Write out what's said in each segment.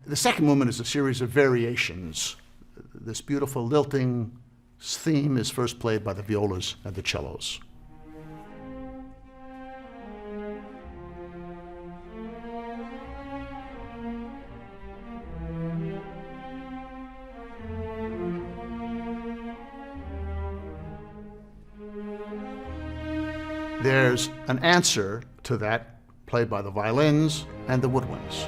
The second movement is a series of variations. This beautiful lilting theme is first played by the violas and the cellos. There's an answer to that played by the violins and the woodwinds.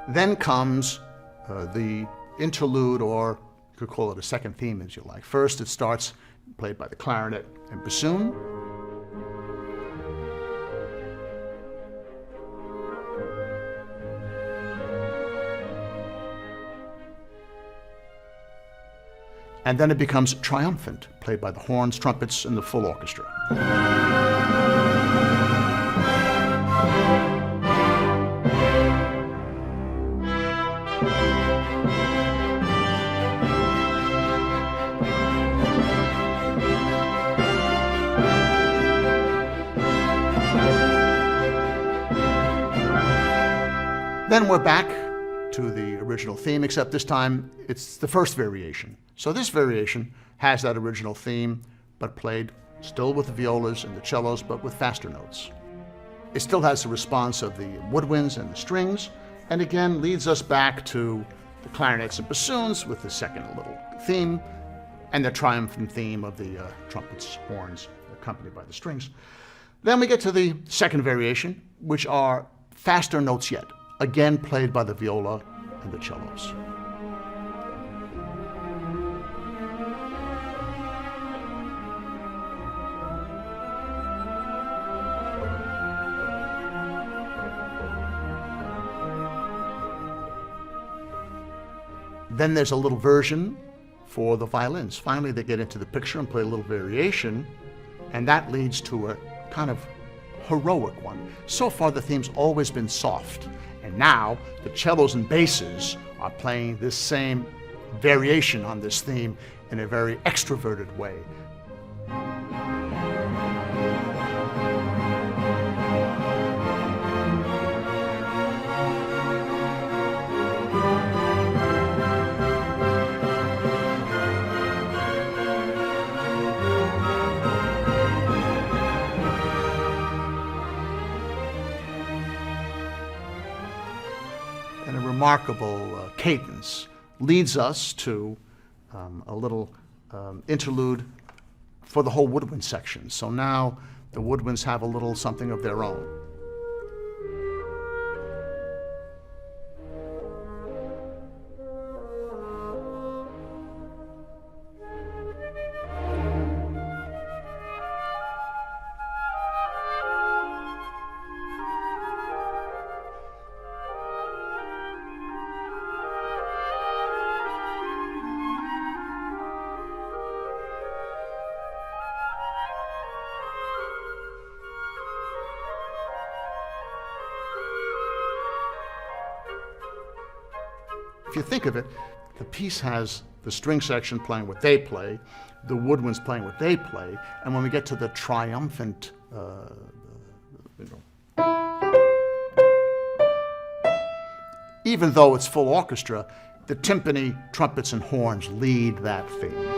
Then comes the interlude, or you could call it a second theme as you like. First it starts played by the clarinet and bassoon. And then it becomes triumphant, played by the horns, trumpets, and the full orchestra. Then we're back to the original theme, except this time it's the first variation. So this variation has that original theme, but played still with the violas and the cellos, but with faster notes. It still has the response of the woodwinds and the strings, and again leads us back to the clarinets and bassoons with the second little theme, and the triumphant theme of the trumpets, horns, accompanied by the strings. Then we get to the second variation, which are faster notes yet, again played by the viola and the cellos. Then there's a little version for the violins. Finally, they get into the picture and play a little variation, and that leads to a kind of heroic one. So far, the theme's always been soft, and now the cellos and basses are playing this same variation on this theme in a very extroverted way. Remarkable cadence leads us to a little interlude for the whole woodwind section. So now the woodwinds have a little something of their own. If you think of it, the piece has the string section playing what they play, the woodwinds playing what they play, and when we get to the triumphant, even though it's full orchestra, the timpani, trumpets, and horns lead that theme.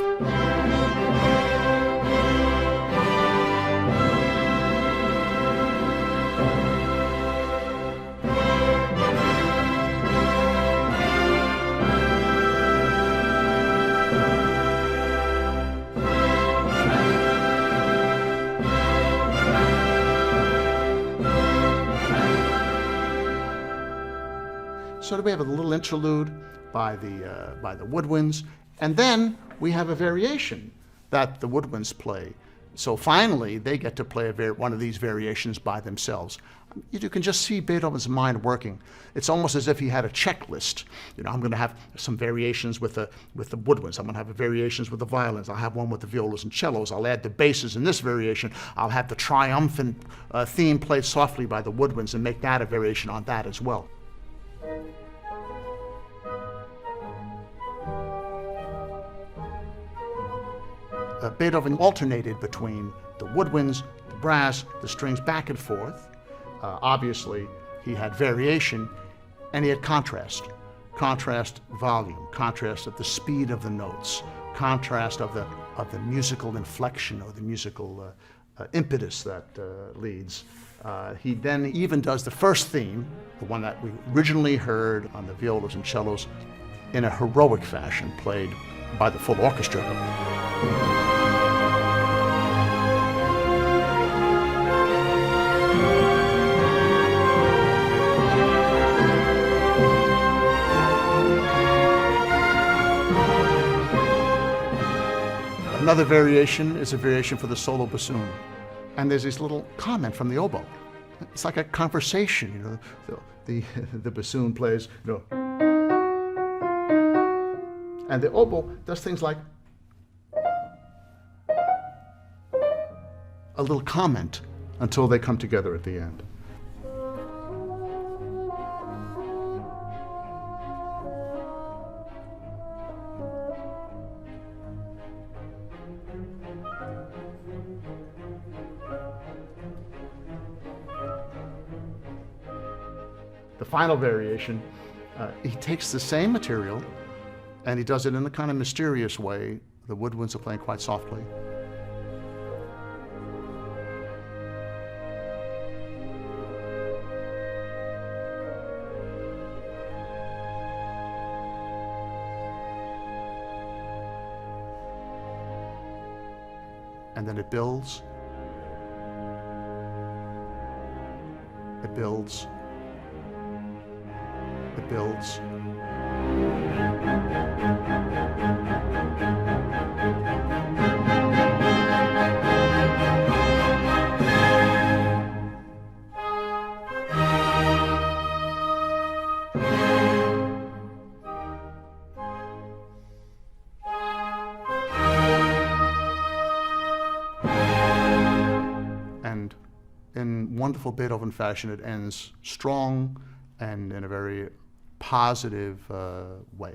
So we have a little interlude by the woodwinds, and then we have a variation that the woodwinds play. So finally, they get to play one of these variations by themselves. You can just see Beethoven's mind working. It's almost as if he had a checklist. You know, I'm going to have some variations with the woodwinds. I'm going to have variations with the violins. I'll have one with the violas and cellos. I'll add the basses in this variation. I'll have the triumphant theme played softly by the woodwinds and make that a variation on that as well. Beethoven alternated between the woodwinds, the brass, the strings back and forth. Obviously, he had variation, and he had contrast. Contrast volume, contrast of the speed of the notes, contrast of the musical inflection or the musical impetus that leads. He then even does the first theme, the one that we originally heard on the violas and cellos, in a heroic fashion, played by the full orchestra. Another variation is a variation for the solo bassoon. And there's this little comment from the oboe. It's like a conversation, you know. The bassoon plays, you know. And the oboe does things like a little comment until they come together at the end. The final variation, he takes the same material and he does it in a kind of mysterious way. The woodwinds are playing quite softly. And then it builds. It builds. It builds. And in wonderful Beethoven fashion, it ends strong and in a very positive way.